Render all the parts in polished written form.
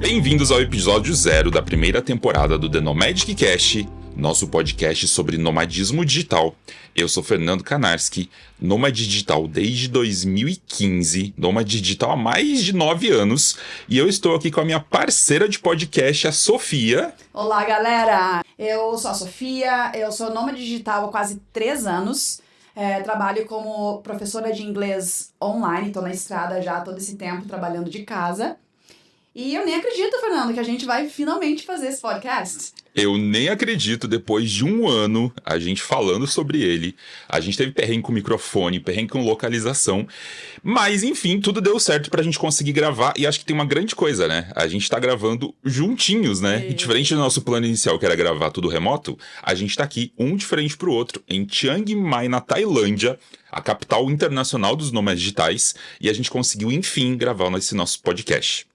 Bem-vindos ao episódio 0 da primeira temporada do The Nomadic Cast, nosso podcast sobre nomadismo digital. Eu sou Fernando Kanarski, nômade digital desde 2015, nômade digital há mais de 9 anos, e eu estou aqui com a minha parceira de podcast, a Sofia. Olá, galera! Eu sou a Sofia, eu sou nômade digital há quase 3 anos, trabalho como professora de inglês online, estou na estrada já há todo esse tempo trabalhando de casa. E eu nem acredito, Fernando, que a gente vai finalmente fazer esse podcast. Eu nem acredito, depois de 1 ano, a gente falando sobre ele. A gente teve perrengue com microfone, perrengue com localização. Mas, enfim, tudo deu certo pra gente conseguir gravar. E acho que tem uma grande coisa, né? A gente tá gravando juntinhos, né? E diferente do nosso plano inicial, que era gravar tudo remoto, a gente tá aqui, um diferente pro outro, em Chiang Mai, na Tailândia, a capital internacional dos nômades digitais. E a gente conseguiu, enfim, gravar esse nosso podcast.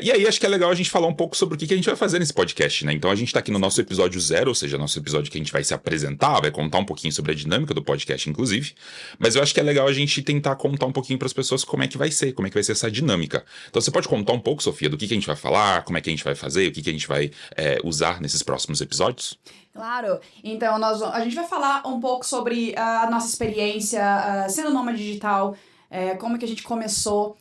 E aí acho que é legal a gente falar um pouco sobre o que a gente vai fazer nesse podcast, né? Então a gente tá aqui no nosso episódio 0, ou seja, nosso episódio que a gente vai se apresentar, vai contar um pouquinho sobre a dinâmica do podcast, inclusive. Mas eu acho que é legal a gente tentar contar um pouquinho pras pessoas como é que vai ser essa dinâmica. Então você pode contar um pouco, Sofia, do que a gente vai falar, como é que a gente vai fazer, o que a gente vai usar nesses próximos episódios? Claro, então a gente vai falar um pouco sobre a nossa experiência sendo nômade digital, como que a gente começou,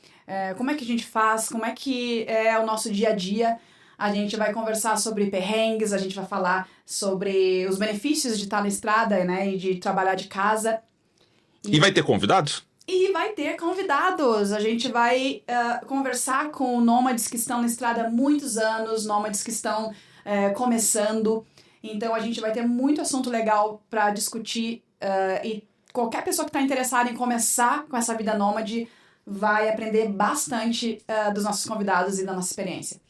como é que a gente faz, como é que é o nosso dia a dia. A gente vai conversar sobre perrengues, a gente vai falar sobre os benefícios de estar na estrada, né, e de trabalhar de casa. E vai ter convidados? E vai ter convidados. A gente vai conversar com nômades que estão na estrada há muitos anos, nômades que estão começando. Então a gente vai ter muito assunto legal para discutir e qualquer pessoa que está interessada em começar com essa vida nômade vai aprender bastante dos nossos convidados e da nossa experiência.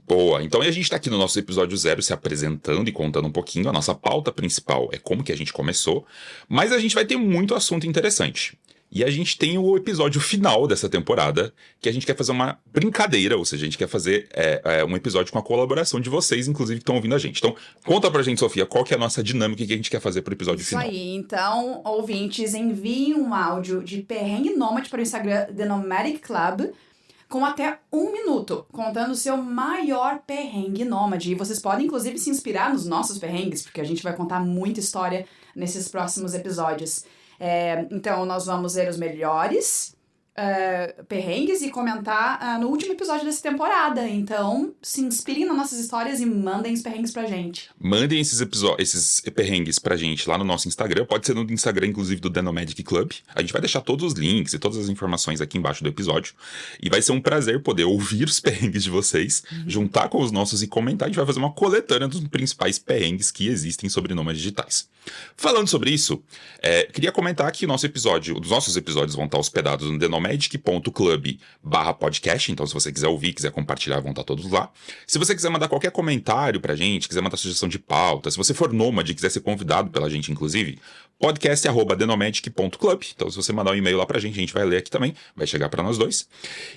Boa, então a gente está aqui no nosso episódio 0 se apresentando e contando um pouquinho. A nossa pauta principal é como que a gente começou, mas a gente vai ter muito assunto interessante. E a gente tem o episódio final dessa temporada, que a gente quer fazer uma brincadeira, ou seja, a gente quer fazer um episódio com a colaboração de vocês, inclusive, que estão ouvindo a gente. Então, conta pra gente, Sofia, qual que é a nossa dinâmica que a gente quer fazer pro episódio final. Isso aí, então, ouvintes, enviem um áudio de perrengue nômade para o Instagram The Nomadic Club, com até 1 minuto, contando o seu maior perrengue nômade. E vocês podem, inclusive, se inspirar nos nossos perrengues, porque a gente vai contar muita história nesses próximos episódios. Então, nós vamos ver os melhores perrengues e comentar no último episódio dessa temporada. Então, se inspirem nas nossas histórias e mandem os perrengues pra gente. Mandem esses perrengues pra gente lá no nosso Instagram. Pode ser no Instagram, inclusive, do The Nomadic Club. A gente vai deixar todos os links e todas as informações aqui embaixo do episódio. E vai ser um prazer poder ouvir os perrengues de vocês, juntar com os nossos e comentar. A gente vai fazer uma coletânea dos principais perrengues que existem sobre nômades digitais. Falando sobre isso, queria comentar que os nossos episódios vão estar hospedados no thenomadic.club/podcast. Então, se você quiser ouvir, quiser compartilhar, vão estar todos lá. Se você quiser mandar qualquer comentário pra gente, quiser mandar sugestão de pauta, se você for nômade e quiser ser convidado pela gente, inclusive, podcast@thenomadic.club. Então, se você mandar um e-mail lá pra gente, a gente vai ler aqui também, vai chegar pra nós dois.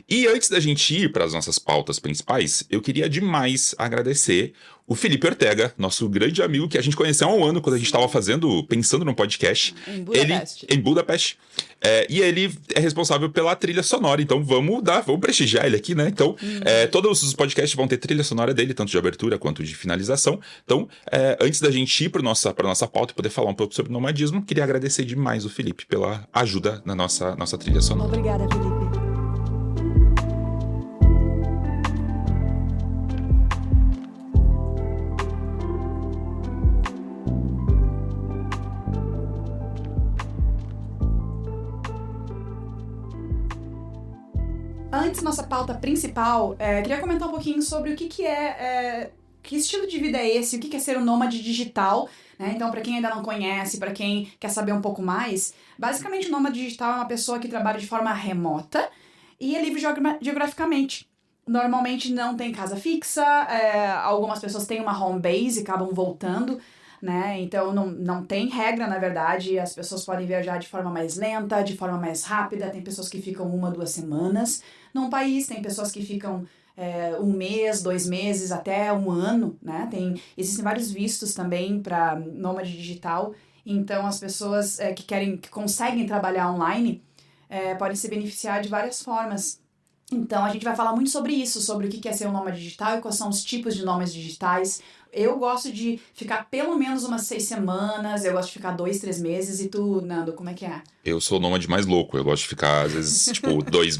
E antes da gente ir para as nossas pautas principais, eu queria demais agradecer o Felipe Ortega, nosso grande amigo que a gente conheceu há 1 ano, quando a gente estava pensando no podcast. Em Budapeste. Em Budapeste. E ele é responsável pela trilha sonora, então vamos prestigiar ele aqui, né? Então, todos os podcasts vão ter trilha sonora dele, tanto de abertura quanto de finalização. Então, antes da gente ir para nossa pauta e poder falar um pouco sobre nomadismo, queria agradecer demais o Felipe pela ajuda na nossa trilha sonora. Obrigada, Felipe. Antes, nossa pauta principal, queria comentar um pouquinho sobre o que estilo de vida é esse, o que é ser um nômade digital, né? Então, para quem ainda não conhece, para quem quer saber um pouco mais, basicamente o nômade digital é uma pessoa que trabalha de forma remota e é livre geograficamente. Normalmente não tem casa fixa, algumas pessoas têm uma home base e acabam voltando, né? Então não tem regra, na verdade, as pessoas podem viajar de forma mais lenta, de forma mais rápida, tem pessoas que ficam 1, 2 semanas num país, tem pessoas que ficam 1 mês, 2 meses, até 1 ano, né? Existem vários vistos também para nômade digital, então as pessoas que conseguem trabalhar online podem se beneficiar de várias formas. Então, a gente vai falar muito sobre isso, sobre o que é ser um nômade digital e quais são os tipos de nômades digitais. Eu gosto de ficar pelo menos umas 6 semanas, eu gosto de ficar 2, 3 meses. E tu, Nando, como é que é? Eu sou o nômade mais louco. Eu gosto de ficar, às vezes, tipo, 2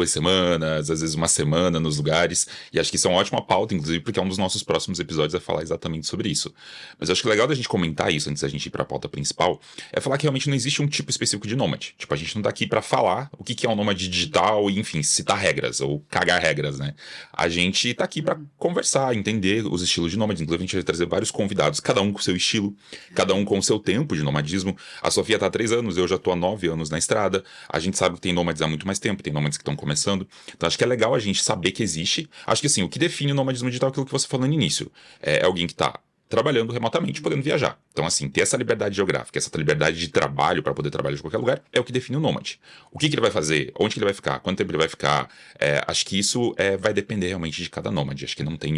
semanas, às vezes uma semana nos lugares. E acho que isso é uma ótima pauta, inclusive, porque é um dos nossos próximos episódios vai falar exatamente sobre isso. Mas eu acho que é legal da gente comentar isso antes da gente ir pra pauta principal, é falar que realmente não existe um tipo específico de nômade. Tipo, a gente não tá aqui pra falar o que é um nômade digital e, enfim, citar regras ou cagar regras, né? A gente tá aqui pra conversar, entender os estilos de nômade. Inclusive, a gente vai trazer vários convidados, cada um com o seu estilo, cada um com o seu tempo de nomadismo. A Sofia tá há 3 anos, eu já tô há 9 anos na estrada. A gente sabe que tem nômades há muito mais tempo, tem nômades que estão começando. Então acho que é legal a gente saber que existe. Acho que assim, o que define o nomadismo digital é aquilo que você falou no início. É alguém que tá trabalhando remotamente, podendo viajar. Então, assim, ter essa liberdade geográfica, essa liberdade de trabalho para poder trabalhar de qualquer lugar, é o que define o nômade. O que ele vai fazer, onde que ele vai ficar, quanto tempo ele vai ficar, acho que isso vai depender realmente de cada nômade. Acho que não tem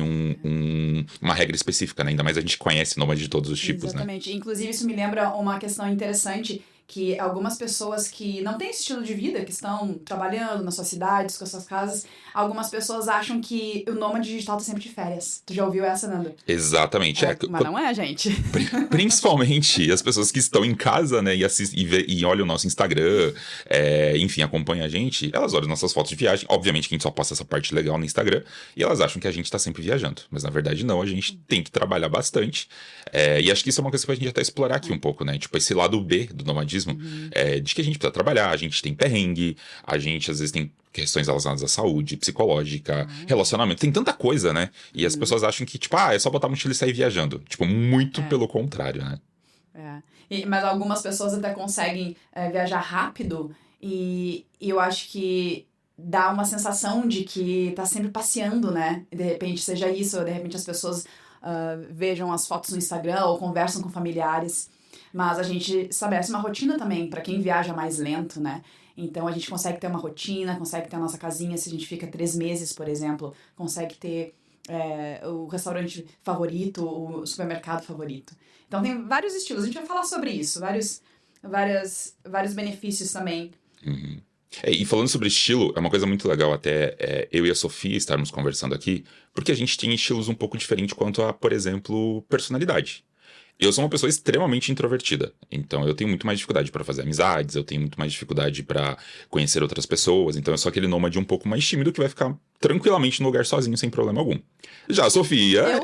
uma regra específica, né? Ainda mais a gente conhece nômade de todos os tipos, Exatamente. né? Inclusive, isso me lembra uma questão interessante, que algumas pessoas que não têm esse estilo de vida, que estão trabalhando nas suas cidades, com as suas casas, algumas pessoas acham que o nômade digital tá sempre de férias. Tu já ouviu essa, Nando? Exatamente. Mas não é, gente. Principalmente as pessoas que estão em casa, né, e olham o nosso Instagram, enfim, acompanham a gente, elas olham nossas fotos de viagem. Obviamente que a gente só posta essa parte legal no Instagram, e elas acham que a gente tá sempre viajando. Mas na verdade não, a gente tem que trabalhar bastante. E acho que isso é uma coisa pra gente até explorar aqui um pouco, né? Tipo, esse lado B do nomadismo, de que a gente precisa trabalhar, a gente tem perrengue, a gente às vezes tem questões relacionadas à saúde, psicológica, relacionamento, tem tanta coisa, né? E as pessoas acham que, tipo, é só botar a mochila e sair viajando. Tipo, muito pelo contrário, né? Mas algumas pessoas até conseguem viajar rápido e eu acho que dá uma sensação de que tá sempre passeando, né? E de repente seja isso, ou de repente as pessoas vejam as fotos no Instagram ou conversam com familiares. Mas a gente estabelece uma rotina também para quem viaja mais lento, né? Então a gente consegue ter uma rotina, consegue ter a nossa casinha, se a gente fica 3 meses, por exemplo, consegue ter o restaurante favorito, o supermercado favorito. Então tem vários estilos, a gente vai falar sobre isso, vários benefícios também. Uhum. E falando sobre estilo, é uma coisa muito legal até eu e a Sofia estarmos conversando aqui, porque a gente tem estilos um pouco diferentes quanto a, por exemplo, personalidade. Eu sou uma pessoa extremamente introvertida, então eu tenho muito mais dificuldade para fazer amizades, eu tenho muito mais dificuldade para conhecer outras pessoas, então eu sou aquele nômade um pouco mais tímido que vai ficar tranquilamente no lugar sozinho, sem problema algum. Já a Sofia...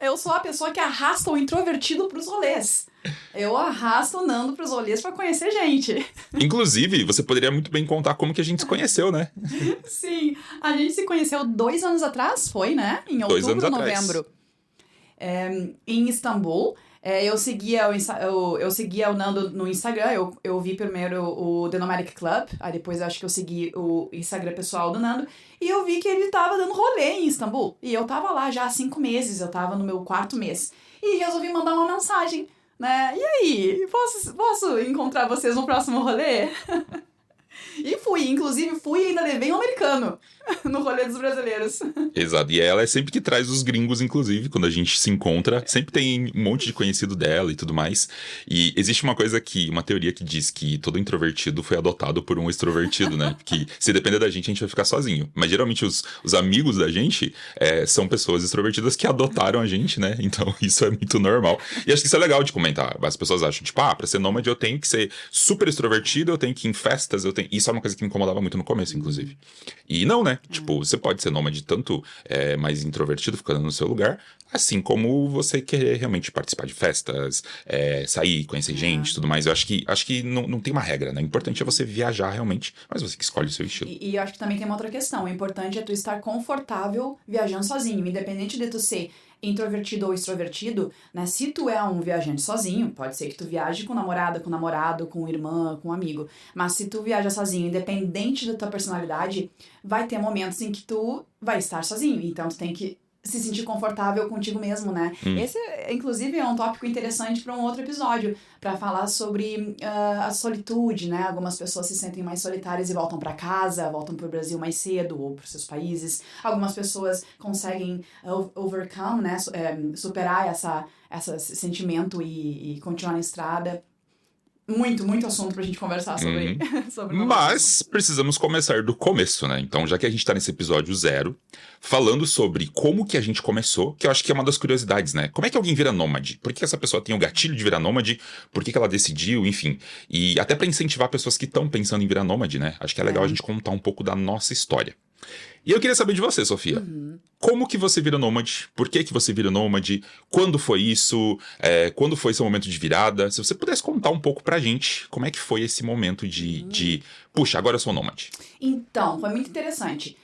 Eu sou a pessoa que arrasta o introvertido pros rolês. Eu arrasto o Nando pros rolês pra conhecer gente. Inclusive, você poderia muito bem contar como que a gente se conheceu, né? Sim, a gente se conheceu 2 anos atrás, foi, né? Em 2 anos outubro, atrás. novembro. Em Istambul. Eu seguia o Nando no Instagram, eu vi primeiro o The Nomadic Club, aí depois acho que eu segui o Instagram pessoal do Nando, e eu vi que ele tava dando rolê em Istambul. E eu tava lá já há 5 meses, eu tava no meu 4º mês. E resolvi mandar uma mensagem, né? E aí, posso encontrar vocês no próximo rolê? E inclusive fui e ainda levei um americano no rolê dos brasileiros. Exato, e ela é sempre que traz os gringos, inclusive, quando a gente se encontra, sempre tem um monte de conhecido dela e tudo mais. E existe uma teoria que diz que todo introvertido foi adotado por um extrovertido, né? Que se depender da gente vai ficar sozinho. Mas geralmente os amigos da gente são pessoas extrovertidas que adotaram a gente, né? Então isso é muito normal. E acho que isso é legal de comentar. As pessoas acham, tipo, pra ser nômade eu tenho que ser super extrovertido, eu tenho que ir em festas, Isso é uma coisa que me incomodava muito no começo, inclusive. E não, né? Tipo, você pode ser nômade tanto mais introvertido, ficando no seu lugar, assim como você querer realmente participar de festas, sair, conhecer gente e tudo mais. Eu acho que não tem uma regra, né? O importante é você viajar realmente, mas você que escolhe o seu estilo. E eu acho que também tem uma outra questão. O importante é tu estar confortável viajando sozinho, independente de tu ser introvertido ou extrovertido, né? Se tu é um viajante sozinho, pode ser que tu viaje com namorada, com namorado, com irmã, com amigo. Mas se tu viaja sozinho, independente da tua personalidade, vai ter momentos em que tu vai estar sozinho. Então tu tem que se sentir confortável contigo mesmo, né? Esse, inclusive, é um tópico interessante para um outro episódio, para falar sobre a solitude, né? Algumas pessoas se sentem mais solitárias e voltam para casa, voltam para o Brasil mais cedo ou para seus países. Algumas pessoas conseguem overcome, né? Superar esse sentimento e continuar na estrada. muito assunto pra gente conversar sobre, sobre nomadismo. Mas precisamos começar do começo, né? Então, já que a gente tá nesse episódio 0, falando sobre como que a gente começou, que eu acho que é uma das curiosidades, né? Como é que alguém vira nômade? Por que essa pessoa tem o gatilho de virar nômade? Por que ela decidiu? Enfim. E até pra incentivar pessoas que estão pensando em virar nômade, né? Acho que é legal a gente contar um pouco da nossa história. E eu queria saber de você, Sofia. Como que você vira nômade? Por que que você vira nômade? Quando foi isso? Quando foi seu momento de virada? Se você pudesse contar um pouco pra gente, como é que foi esse momento de puxa, agora eu sou nômade. Então, foi muito interessante.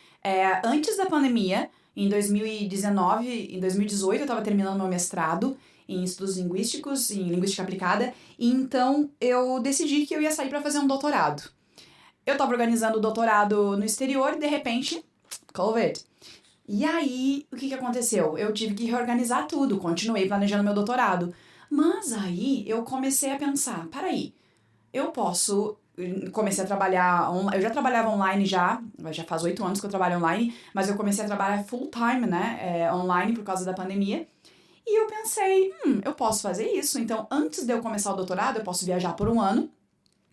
Antes da pandemia, em 2019, em 2018, eu estava terminando meu mestrado em estudos linguísticos, em linguística aplicada, e então eu decidi que eu ia sair para fazer um doutorado. Eu estava organizando o doutorado no exterior e, de repente, COVID. E aí, o que aconteceu? Eu tive que reorganizar tudo, continuei planejando meu doutorado. Mas aí, eu comecei a pensar, peraí, comecei a trabalhar, eu já trabalhava online já faz 8 anos que eu trabalho online, mas eu comecei a trabalhar full time, né, online por causa da pandemia. E eu pensei, eu posso fazer isso, então antes de eu começar o doutorado, eu posso viajar por 1 ano,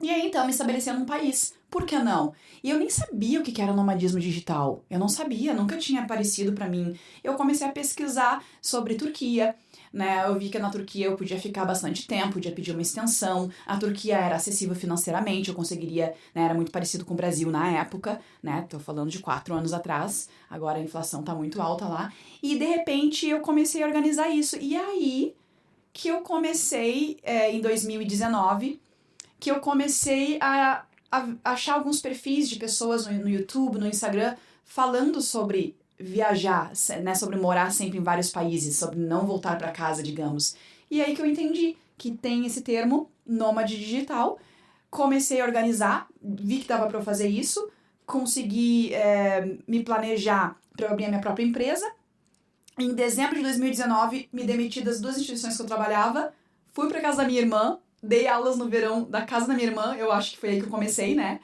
e aí então me estabelecer num país. Por que não? E eu nem sabia o que era nomadismo digital. Eu não sabia, nunca tinha aparecido pra mim. Eu comecei a pesquisar sobre Turquia, né? Eu vi que na Turquia eu podia ficar bastante tempo, podia pedir uma extensão. A Turquia era acessível financeiramente, eu conseguiria, né? Era muito parecido com o Brasil na época, né? Tô falando de 4 anos atrás. Agora a inflação tá muito alta lá. E de repente eu comecei a organizar isso. E aí que eu comecei, em 2019, que eu comecei a achar alguns perfis de pessoas no YouTube, no Instagram, falando sobre viajar, né, sobre morar sempre em vários países, sobre não voltar para casa, digamos. E aí que eu entendi que tem esse termo, nômade digital. Comecei a organizar, vi que dava para eu fazer isso, consegui me planejar para eu abrir a minha própria empresa. Em dezembro de 2019, me demiti das 2 instituições que eu trabalhava, fui para casa da minha irmã, dei aulas no verão da casa da minha irmã, eu acho que foi aí que eu comecei, né?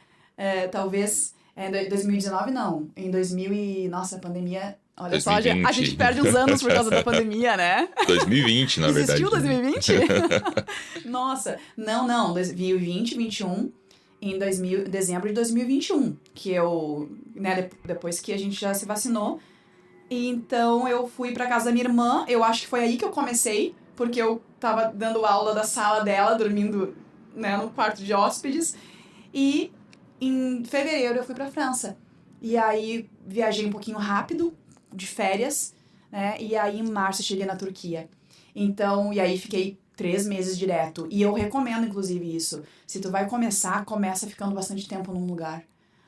Talvez em 2019 não, em 2000 e... Nossa, a pandemia... Olha 2020. só, a gente perde uns anos por causa da pandemia, né? 2020, na verdade. Existiu 2020? Nossa, não, 2020, 2021, em dezembro de 2021, que eu, né, depois que a gente já se vacinou. E então eu fui pra casa da minha irmã, eu acho que foi aí que eu comecei, porque eu tava dando aula da sala dela, dormindo, né, no quarto de hóspedes. E em fevereiro eu fui pra França. E aí viajei um pouquinho rápido, de férias, né? E aí em março eu cheguei na Turquia. Então, e aí fiquei 3 meses direto. E eu recomendo, inclusive, isso. Se tu vai começa ficando bastante tempo num lugar,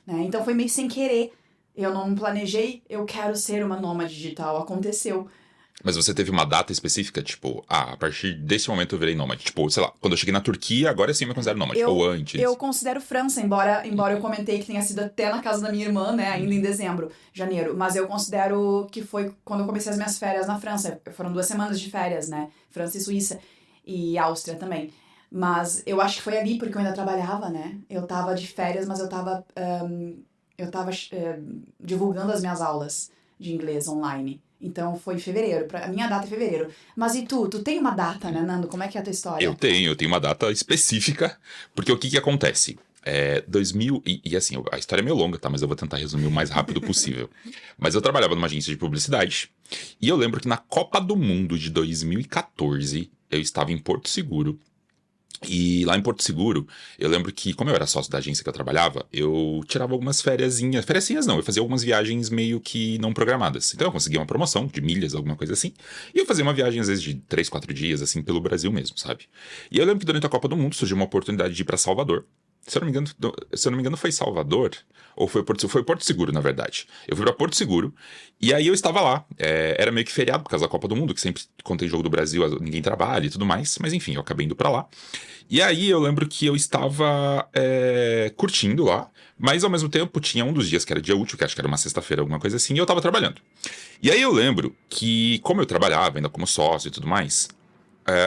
né? Então foi meio sem querer. Eu não planejei, eu quero ser uma nômade digital. Aconteceu. Mas você teve uma data específica? Tipo, a partir desse momento eu virei nômade. Tipo, sei lá, quando eu cheguei na Turquia, agora sim eu me considero nômade. Ou antes. Eu considero França, embora eu comentei que tenha sido até na casa da minha irmã, né? Ainda em dezembro, janeiro. Mas eu considero que foi quando eu comecei as minhas férias na França. Foram 2 semanas de férias, né? França e Suíça. E Áustria também. Mas eu acho que foi ali, porque eu ainda trabalhava, né? Eu tava de férias, mas eu tava divulgando as minhas aulas de inglês online. Então foi em fevereiro, a minha data é fevereiro. Mas e tu tem uma data, né, Nando? Como é que é a tua história? Eu tenho uma data específica, porque o que acontece? 2000, e assim, a história é meio longa, tá? Mas eu vou tentar resumir o mais rápido possível. Mas eu trabalhava numa agência de publicidade, e eu lembro que na Copa do Mundo de 2014, eu estava em Porto Seguro. E lá em Porto Seguro, eu lembro que, como eu era sócio da agência que eu trabalhava, eu tirava algumas fériasinhas não, eu fazia algumas viagens meio que não programadas. Então eu conseguia uma promoção de milhas, alguma coisa assim, e eu fazia uma viagem às vezes de 3, 4 dias, assim, pelo Brasil mesmo, sabe? E eu lembro que durante a Copa do Mundo surgiu uma oportunidade de ir pra Salvador. Se eu não me engano foi Salvador, ou foi Porto Seguro, na verdade. Eu fui pra Porto Seguro, e aí eu estava lá. Era meio que feriado por causa da Copa do Mundo, que sempre, quando tem jogo do Brasil, ninguém trabalha e tudo mais. Mas enfim, eu acabei indo pra lá. E aí eu lembro que eu estava curtindo lá, mas ao mesmo tempo tinha um dos dias que era dia útil, que acho que era uma sexta-feira, alguma coisa assim, e eu tava trabalhando. E aí eu lembro que, como eu trabalhava ainda como sócio e tudo mais...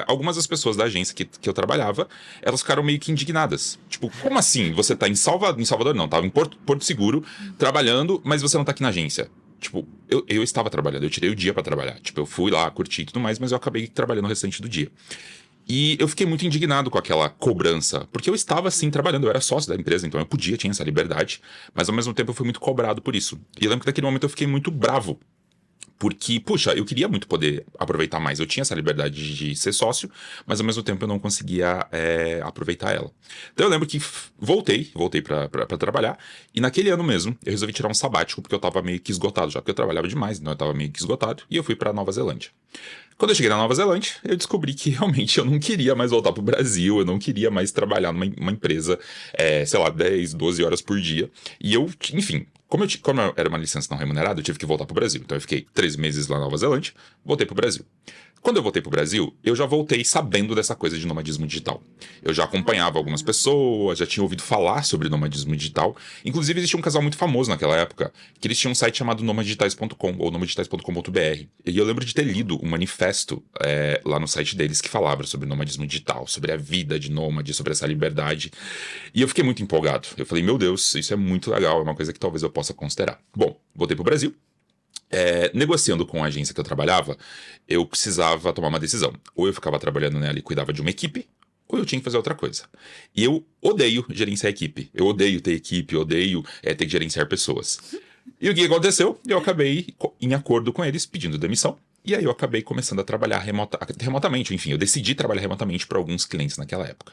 algumas das pessoas da agência que eu trabalhava, elas ficaram meio que indignadas. Tipo, como assim? Você tá em Salvador? Não, tava em Porto Seguro, trabalhando, mas você não tá aqui na agência. Tipo, eu estava trabalhando, eu tirei o dia pra trabalhar. Tipo, eu fui lá, curti e tudo mais, mas eu acabei trabalhando o restante do dia. E eu fiquei muito indignado com aquela cobrança, porque eu estava, assim, trabalhando, eu era sócio da empresa, então eu podia, tinha essa liberdade, mas ao mesmo tempo eu fui muito cobrado por isso. E eu lembro que naquele momento eu fiquei muito bravo, porque, puxa, eu queria muito poder aproveitar mais. Eu tinha essa liberdade de ser sócio, mas ao mesmo tempo eu não conseguia aproveitar ela. Então eu lembro que voltei pra trabalhar, e naquele ano mesmo eu resolvi tirar um sabático, porque eu tava meio que esgotado já, porque eu trabalhava demais, então eu tava meio que esgotado, e eu fui pra Nova Zelândia. Quando eu cheguei na Nova Zelândia, eu descobri que realmente eu não queria mais voltar pro Brasil, eu não queria mais trabalhar numa empresa, sei lá, 10, 12 horas por dia. E eu, enfim, como eu era uma licença não remunerada, eu tive que voltar pro Brasil. Então eu fiquei 3 meses lá na Nova Zelândia, voltei pro Brasil. Quando eu voltei pro Brasil, eu já voltei sabendo dessa coisa de nomadismo digital. Eu já acompanhava algumas pessoas, já tinha ouvido falar sobre nomadismo digital. Inclusive, existia um casal muito famoso naquela época, que eles tinham um site chamado nomadigitais.com, ou nomadigitais.com.br. E eu lembro de ter lido um manifesto lá no site deles que falava sobre nomadismo digital, sobre a vida de nômade, sobre essa liberdade. E eu fiquei muito empolgado. Eu falei, meu Deus, isso é muito legal, é uma coisa que talvez eu possa considerar. Bom, voltei pro Brasil. Negociando com a agência que eu trabalhava, eu precisava tomar uma decisão. Ou eu ficava trabalhando nela e cuidava de uma equipe, ou eu tinha que fazer outra coisa. E eu odeio gerenciar equipe. Eu odeio ter equipe, eu odeio ter que gerenciar pessoas. E o que aconteceu? Eu acabei em acordo com eles pedindo demissão. E aí eu acabei começando a trabalhar remotamente. Enfim, eu decidi trabalhar remotamente para alguns clientes naquela época.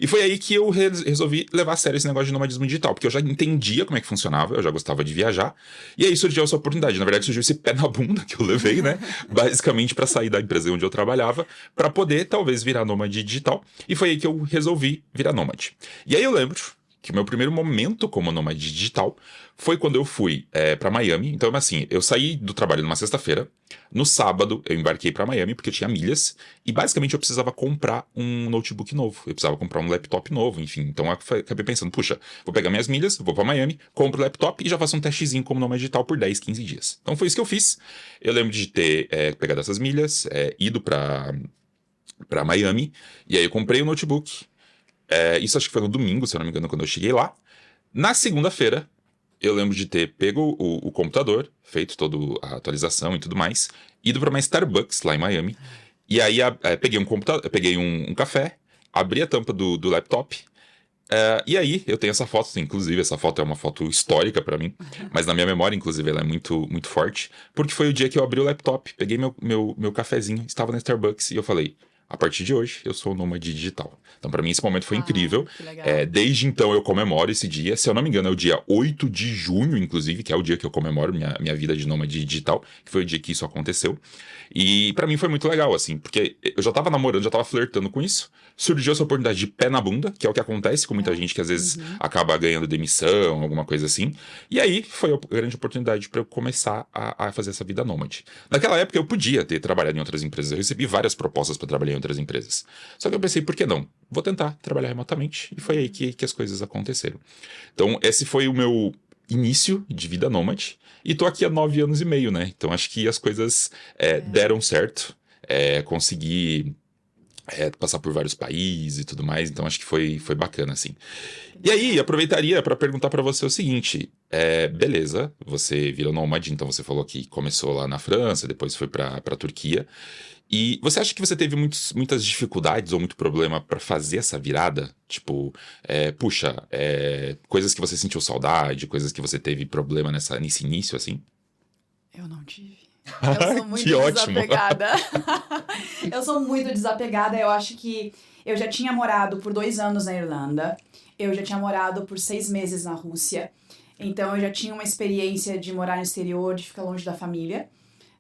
E foi aí que eu resolvi levar a sério esse negócio de nomadismo digital, porque eu já entendia como é que funcionava, eu já gostava de viajar. E aí surgiu essa oportunidade. Na verdade, surgiu esse pé na bunda que eu levei, né? Basicamente para sair da empresa onde eu trabalhava, para poder talvez virar nômade digital. E foi aí que eu resolvi virar nômade. E aí eu lembro que o meu primeiro momento como nômade digital foi quando eu fui pra Miami. Então, assim, eu saí do trabalho numa sexta-feira. No sábado, eu embarquei pra Miami porque eu tinha milhas. E, basicamente, eu precisava comprar um notebook novo. Eu precisava comprar um laptop novo, enfim. Então, eu acabei pensando, puxa, vou pegar minhas milhas, vou pra Miami, compro o laptop e já faço um testezinho como nômade digital por 10, 15 dias. Então, foi isso que eu fiz. Eu lembro de ter pegado essas milhas, ido pra Miami. E aí, eu comprei o notebook. Isso acho que foi no domingo, se eu não me engano, quando eu cheguei lá. Na segunda-feira, eu lembro de ter pego o computador, feito toda a atualização e tudo mais, ido pra uma Starbucks lá em Miami. E aí peguei um computador, peguei um café, abri a tampa do laptop. E aí eu tenho essa foto, inclusive essa foto é uma foto histórica pra mim, mas na minha memória, inclusive, ela é muito, muito forte, porque foi o dia que eu abri o laptop, peguei meu cafezinho, estava na Starbucks e eu falei, a partir de hoje, eu sou um nômade digital. Então, pra mim, esse momento foi incrível. Que legal. Desde então, eu comemoro esse dia. Se eu não me engano, é o dia 8 de junho, inclusive, que é o dia que eu comemoro minha vida de nômade digital, que foi o dia que isso aconteceu. E pra mim foi muito legal, assim, porque eu já tava namorando, já tava flertando com isso. Surgiu essa oportunidade de pé na bunda, que é o que acontece com muita gente que às vezes acaba ganhando demissão, alguma coisa assim. E aí foi a grande oportunidade pra eu começar a fazer essa vida nômade. Naquela época eu podia ter trabalhado em outras empresas, eu recebi várias propostas pra trabalhar em outras empresas. Só que eu pensei, por que não? Vou tentar trabalhar remotamente. E foi aí que as coisas aconteceram. Então, esse foi o meu início de vida nômade. E tô aqui há 9 anos e meio, né? Então, acho que as coisas deram certo. Consegui passar por vários países e tudo mais. Então, acho que foi bacana, assim. E aí, aproveitaria para perguntar para você o seguinte. Beleza, você virou nômade, então você falou que começou lá na França, depois foi pra Turquia. E você acha que você teve muitas dificuldades ou muito problema pra fazer essa virada? Tipo, coisas que você sentiu saudade, coisas que você teve problema nesse início, assim? Eu não tive. Eu sou muito Que ótimo. desapegada. Eu sou muito desapegada. Eu acho que eu já tinha morado por 2 anos na Irlanda. Eu já tinha morado por 6 meses na Rússia. Então eu já tinha uma experiência de morar no exterior, de ficar longe da família.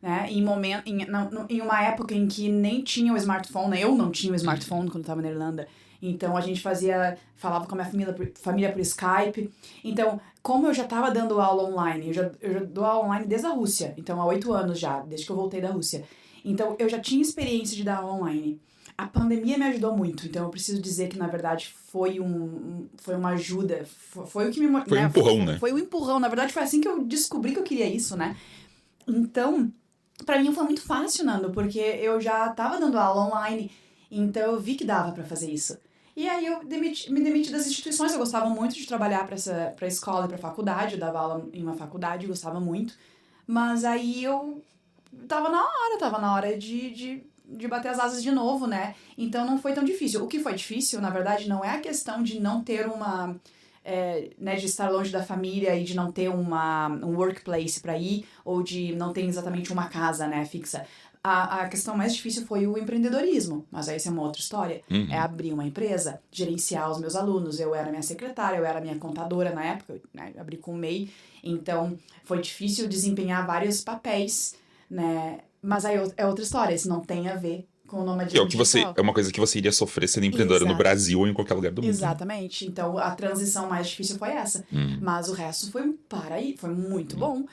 Né? Em uma época em que nem tinha o smartphone, né? Eu não tinha o smartphone quando eu estava na Irlanda. Então a gente falava com a minha família por Skype. Então, como eu já estava dando aula online, eu já dou aula online desde a Rússia, então há 8 anos já, desde que eu voltei da Rússia. Então eu já tinha experiência de dar aula online. A pandemia me ajudou muito, então eu preciso dizer que na verdade foi uma ajuda, foi o que me... Foi um empurrão, né? Foi um empurrão, na verdade foi assim que eu descobri que eu queria isso, né? Então, pra mim foi muito fácil, Nando, porque eu já tava dando aula online, então eu vi que dava pra fazer isso. E aí eu me demiti das instituições, eu gostava muito de trabalhar pra escola e pra faculdade, eu dava aula em uma faculdade, eu gostava muito. Mas aí eu tava na hora de de bater as asas de novo, né? Então não foi tão difícil. O que foi difícil, na verdade, não é a questão de não ter uma... né, de estar longe da família e de não ter um workplace para ir, ou de não ter exatamente uma casa, né, fixa. A questão mais difícil foi o empreendedorismo, mas aí isso é uma outra história. É abrir uma empresa, gerenciar os meus alunos. Eu era minha secretária, eu era minha contadora na época, né, abri com o MEI. Então, foi difícil desempenhar vários papéis, né? Mas aí é outra história, isso não tem a ver com o nomadismo digital. É uma coisa que você iria sofrer sendo empreendedora no Brasil ou em qualquer lugar do mundo. Exatamente. Então, a transição mais difícil foi essa. Mas o resto foi foi muito bom.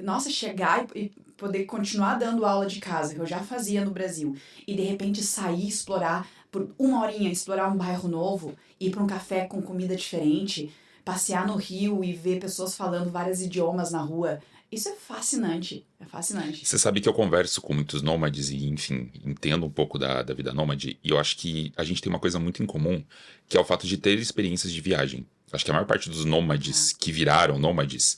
Nossa, chegar e poder continuar dando aula de casa, que eu já fazia no Brasil, e de repente sair, explorar, por uma horinha, explorar um bairro novo, ir para um café com comida diferente, passear no Rio e ver pessoas falando vários idiomas na rua. Isso é fascinante, é fascinante. Você sabe que eu converso com muitos nômades e, enfim, entendo um pouco da vida nômade, e eu acho que a gente tem uma coisa muito em comum, que é o fato de ter experiências de viagem. Acho que a maior parte dos nômades que viraram nômades,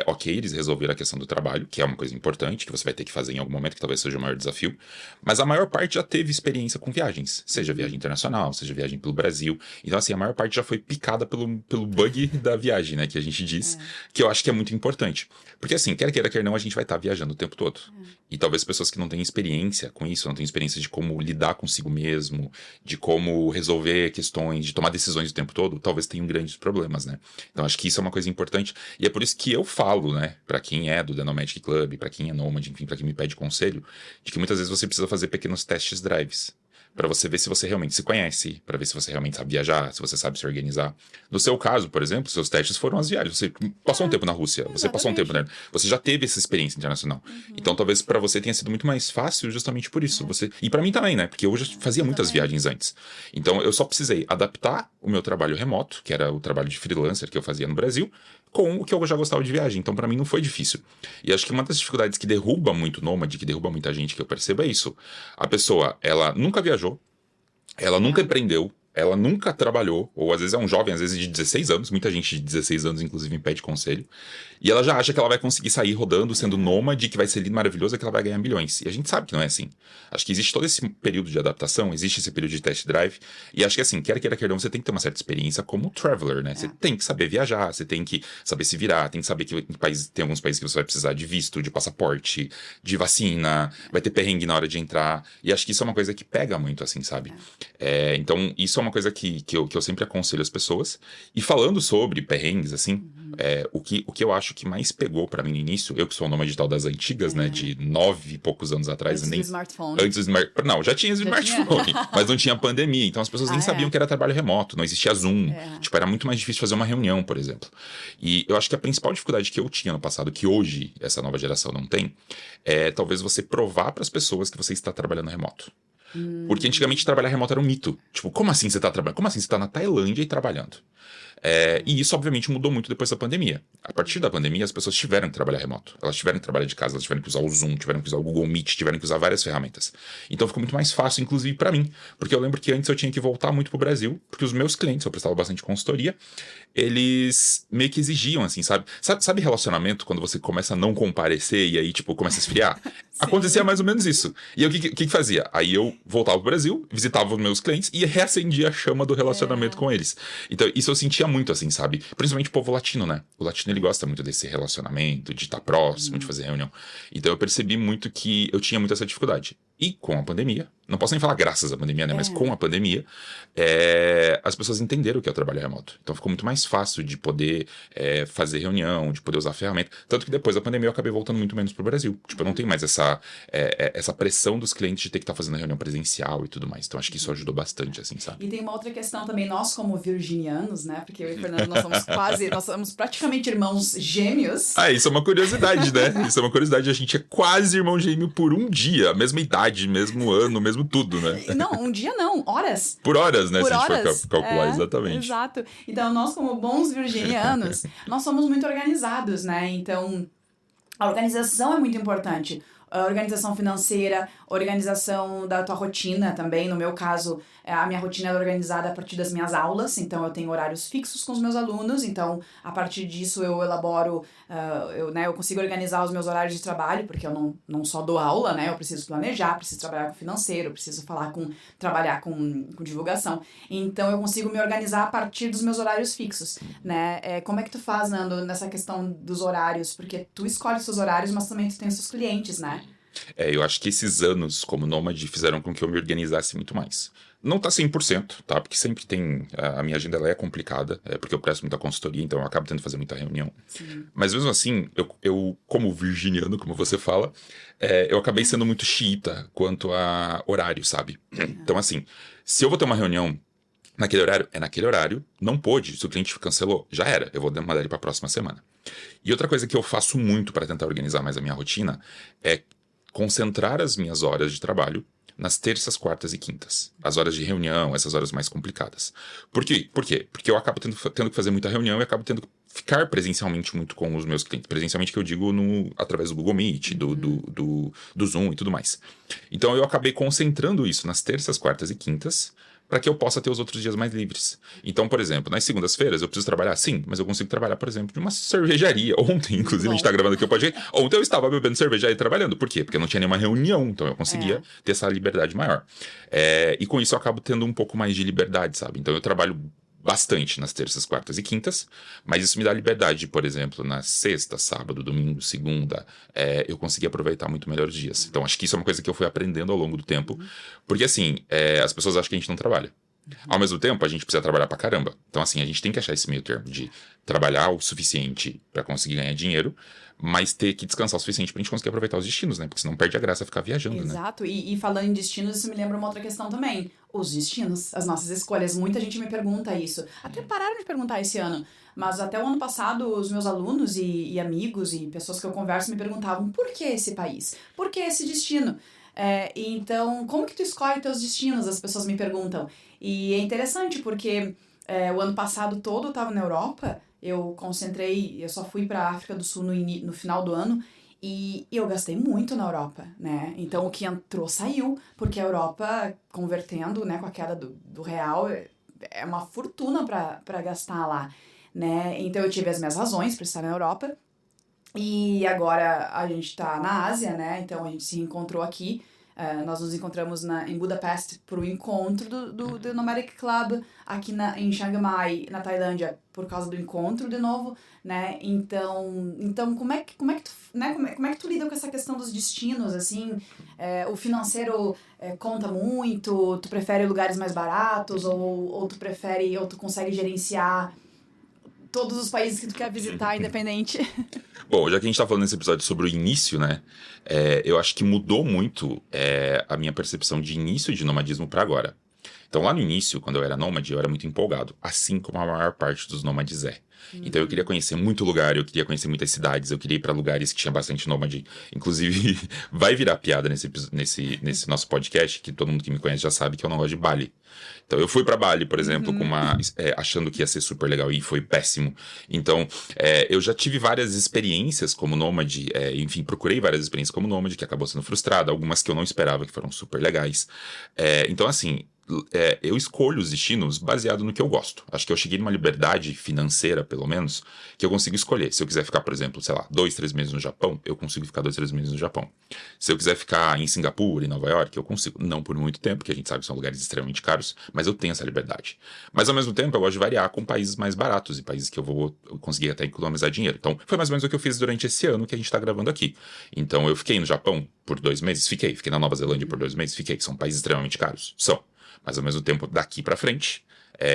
ok, eles resolveram a questão do trabalho, que é uma coisa importante, que você vai ter que fazer em algum momento, que talvez seja o maior desafio, mas a maior parte já teve experiência com viagens, seja viagem internacional, seja viagem pelo Brasil. Então, assim, a maior parte já foi picada pelo bug da viagem, né, que a gente diz, que eu acho que é muito importante. Porque, assim, quer queira, quer não, a gente vai estar viajando o tempo todo. E talvez pessoas que não têm experiência com isso, não têm experiência de como lidar consigo mesmo, de como resolver questões, de tomar decisões o tempo todo, talvez tenham grandes problemas, né? Então, acho que isso é uma coisa importante. E é por isso que eu falo, né, pra quem é do The Nomadic Club, pra quem é nômade, enfim, pra quem me pede conselho, de que muitas vezes você precisa fazer pequenos testes drives. Pra você ver se você realmente se conhece, pra ver se você realmente sabe viajar, se você sabe se organizar. No seu caso, por exemplo, seus testes foram as viagens. Você passou um tempo na Rússia, você passou um tempo, né? Você já teve essa experiência internacional. Então, talvez pra você tenha sido muito mais fácil justamente por isso. E pra mim também, né? Porque eu já fazia muitas viagens antes. Então, eu só precisei adaptar o meu trabalho remoto, que era o trabalho de freelancer que eu fazia no Brasil, com o que eu já gostava de viagem. Então, pra mim, não foi difícil. E acho que uma das dificuldades que derruba muito o nômade, que derruba muita gente, que eu percebo, é isso. A pessoa, ela nunca viajou, ela nunca empreendeu, ela nunca trabalhou, ou às vezes é um jovem, às vezes de 16 anos, muita gente de 16 anos, inclusive, me pede conselho, e ela já acha que ela vai conseguir sair rodando, sendo nômade, que vai ser lindo, maravilhoso, e que ela vai ganhar milhões. E a gente sabe que não é assim. Acho que existe todo esse período de adaptação, existe esse período de test drive, e acho que assim, quer queira, quer não, você tem que ter uma certa experiência como traveler, né? Você tem que saber viajar, você tem que saber se virar, tem que saber que tem alguns países que você vai precisar de visto, de passaporte, de vacina, vai ter perrengue na hora de entrar, e acho que isso é uma coisa que pega muito, assim, sabe? Então, isso é uma coisa que eu sempre aconselho as pessoas. E falando sobre perrengues, assim, o que eu acho que mais pegou pra mim no início, eu que sou um nômade digital das antigas, né, de 9 e poucos anos atrás. Antes do smartphone. Não, já tinha smartphone, mas não tinha pandemia, então as pessoas nem sabiam que era trabalho remoto, não existia Zoom, tipo, era muito mais difícil fazer uma reunião, por exemplo. E eu acho que a principal dificuldade que eu tinha no passado, que hoje essa nova geração não tem, é talvez você provar pras pessoas que você está trabalhando remoto. Porque antigamente trabalhar remoto era um mito. Tipo, como assim você tá trabalhando? Como assim você tá na Tailândia e trabalhando? E isso, obviamente, mudou muito depois da pandemia. A partir da pandemia, as pessoas tiveram que trabalhar remoto. Elas tiveram que trabalhar de casa, elas tiveram que usar o Zoom, tiveram que usar o Google Meet, tiveram que usar várias ferramentas. Então ficou muito mais fácil, inclusive, pra mim. Porque eu lembro que antes eu tinha que voltar muito pro Brasil, porque os meus clientes, eu prestava bastante consultoria, eles meio que exigiam, assim, sabe? Sabe relacionamento, quando você começa a não comparecer e aí, tipo, começa a esfriar? Acontecia mais ou menos isso. E eu, o que fazia? Aí eu voltava pro Brasil, visitava os meus clientes e reacendia a chama do relacionamento com eles. Então, isso eu sentia muito, assim, sabe? Principalmente o povo latino, né? O latino, ele gosta muito desse relacionamento, de estar próximo, de fazer reunião. Então, eu percebi muito que eu tinha muito essa dificuldade. E com a pandemia, não posso nem falar graças à pandemia, né? Mas com a pandemia, as pessoas entenderam o que é o trabalho remoto. Então, ficou muito mais fácil de poder fazer reunião, de poder usar ferramenta. Tanto que depois da pandemia, eu acabei voltando muito menos pro Brasil. Tipo, eu não tenho mais essa pressão dos clientes de ter que estar fazendo reunião presencial e tudo mais. Então, acho que isso ajudou bastante, assim, sabe? E tem uma outra questão também, nós como virginianos, né? Porque eu e o Fernando, nós somos praticamente irmãos gêmeos. Isso é uma curiosidade, né? Isso é uma curiosidade. A gente é quase irmão gêmeo por um dia. A mesma idade, mesmo ano, mesmo tudo, né? Não, um dia não, horas. Por horas, né? Por se a gente horas. for calcular, exatamente. Exato. Então, nós como bons virginianos, nós somos muito organizados, né? Então, a organização é muito importante. organização financeira, organização da tua rotina também. No meu caso, a minha rotina é organizada a partir das minhas aulas, então eu tenho horários fixos com os meus alunos, então a partir disso eu elaboro, eu consigo organizar os meus horários de trabalho, porque eu não só dou aula, né, eu preciso planejar, preciso trabalhar com financeiro, preciso trabalhar com divulgação, então eu consigo me organizar a partir dos meus horários fixos, né. Como é que tu faz, Nando, nessa questão dos horários? Porque tu escolhe os seus horários, mas também tu tem os seus clientes, né? Eu acho que esses anos como nômade fizeram com que eu me organizasse muito mais. Não tá 100%, tá? Porque sempre tem... A minha agenda ela é complicada, porque eu presto muita consultoria, então eu acabo tendo que fazer muita reunião. Sim. Mas mesmo assim, eu como virginiano, como você fala, eu acabei sendo muito xiita quanto a horário, sabe? Então assim, se eu vou ter uma reunião naquele horário, é naquele horário, não pôde, se o cliente cancelou, já era, eu vou mandar ele pra próxima semana. E outra coisa que eu faço muito para tentar organizar mais a minha rotina é concentrar as minhas horas de trabalho nas terças, quartas e quintas. As horas de reunião, essas horas mais complicadas. Por quê? Porque eu acabo tendo que fazer muita reunião e acabo tendo que ficar presencialmente muito com os meus clientes. Presencialmente que eu digo através do Google Meet, do Zoom e tudo mais. Então eu acabei concentrando isso nas terças, quartas e quintas, para que eu possa ter os outros dias mais livres. Então, por exemplo, nas segundas-feiras eu preciso trabalhar, sim, mas eu consigo trabalhar, por exemplo, de uma cervejaria. Ontem, inclusive, a gente tá gravando aqui o podcast. Ontem eu estava bebendo cerveja e trabalhando. Por quê? Porque eu não tinha nenhuma reunião, então eu conseguia ter essa liberdade maior. E com isso eu acabo tendo um pouco mais de liberdade, sabe? Então eu trabalho bastante nas terças, quartas e quintas, mas isso me dá liberdade, por exemplo, na sexta, sábado, domingo, segunda, eu consegui aproveitar muito melhor os dias. Então acho que isso é uma coisa que eu fui aprendendo ao longo do tempo, porque assim, as pessoas acham que a gente não trabalha. Ao mesmo tempo, a gente precisa trabalhar pra caramba. Então assim, a gente tem que achar esse meio termo de trabalhar o suficiente pra conseguir ganhar dinheiro, mas ter que descansar o suficiente pra gente conseguir aproveitar os destinos, né? Porque senão perde a graça ficar viajando, né? Exato, e falando em destinos, isso me lembra uma outra questão também. Os destinos, as nossas escolhas. Muita gente me pergunta isso. Até pararam de perguntar esse ano. Mas até o ano passado, os meus alunos e amigos e pessoas que eu converso me perguntavam: por que esse país? Por que esse destino? Então, como que tu escolhe teus destinos? As pessoas me perguntam. E é interessante porque o ano passado todo eu estava na Europa. Eu só fui para a África do Sul no final do ano e eu gastei muito na Europa, né? Então o que entrou saiu, porque a Europa, convertendo, né, com a queda do real, é uma fortuna para gastar lá, né? Então eu tive as minhas razões para estar na Europa e agora a gente tá na Ásia, né? Então a gente se encontrou aqui. Nós nos encontramos em Budapeste para o encontro do Nomadic Club, aqui em Chiang Mai, na Tailândia, por causa do encontro de novo, né? Então como é que tu, né? Como é que tu lida com essa questão dos destinos, assim? O financeiro conta muito? Tu prefere lugares mais baratos ou tu consegue gerenciar todos os países que tu quer visitar, independente? Bom, já que a gente tá falando nesse episódio sobre o início, né? Eu acho que mudou muito a minha percepção de início de nomadismo pra agora. Então, lá no início, quando eu era nômade, eu era muito empolgado, assim como a maior parte dos nômades é. Então eu queria conhecer muito lugar, eu queria conhecer muitas cidades, eu queria ir pra lugares que tinha bastante nômade. Inclusive, vai virar piada nesse nosso podcast, que todo mundo que me conhece já sabe que eu não gosto de Bali. Então eu fui pra Bali, por exemplo, achando que ia ser super legal e foi péssimo. Então eu já tive várias experiências como nômade, enfim, procurei várias experiências como nômade, que acabou sendo frustrada, algumas que eu não esperava que foram super legais. Então assim, eu escolho os destinos baseado no que eu gosto. Acho que eu cheguei numa liberdade financeira, pelo menos, que eu consigo escolher. Se eu quiser ficar, por exemplo, sei lá, 2, 3 meses no Japão, eu consigo ficar 2, 3 meses no Japão. Se eu quiser ficar em Singapura, em Nova York, eu consigo. Não por muito tempo, porque a gente sabe que são lugares extremamente caros, mas eu tenho essa liberdade. Mas ao mesmo tempo, eu gosto de variar com países mais baratos e países que eu vou conseguir até economizar dinheiro. Então, foi mais ou menos o que eu fiz durante esse ano que a gente tá gravando aqui. Então, eu fiquei no Japão por 2 meses, fiquei na Nova Zelândia por 2 meses, que são países extremamente caros. Mas ao mesmo tempo, daqui pra frente,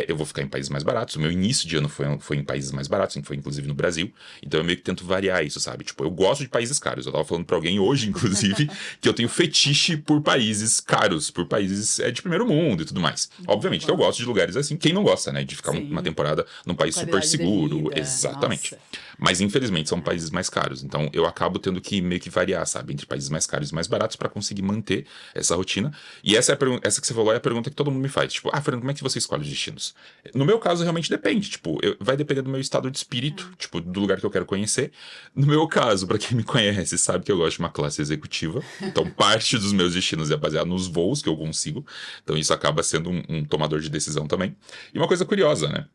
eu vou ficar em países mais baratos. O meu início de ano foi em países mais baratos, foi inclusive no Brasil. Então eu meio que tento variar isso, sabe? Tipo, eu gosto de países caros. Eu tava falando pra alguém hoje, inclusive, que eu tenho fetiche por países caros, por países de primeiro mundo e tudo mais. Obviamente que eu gosto de lugares assim. Quem não gosta, né? De ficar uma temporada num país super seguro. Exatamente. Nossa. Mas, infelizmente, são países mais caros. Então, eu acabo tendo que meio que variar, sabe? Entre países mais caros e mais baratos pra conseguir manter essa rotina. E essa, essa que você falou é a pergunta que todo mundo me faz. Tipo, Fernando, como é que você escolhe os destinos? No meu caso, realmente depende. Tipo, vai depender do meu estado de espírito, tipo, do lugar que eu quero conhecer. No meu caso, pra quem me conhece, sabe que eu gosto de uma classe executiva. Então, parte dos meus destinos é baseado nos voos que eu consigo. Então, isso acaba sendo um tomador de decisão também. E uma coisa curiosa, né?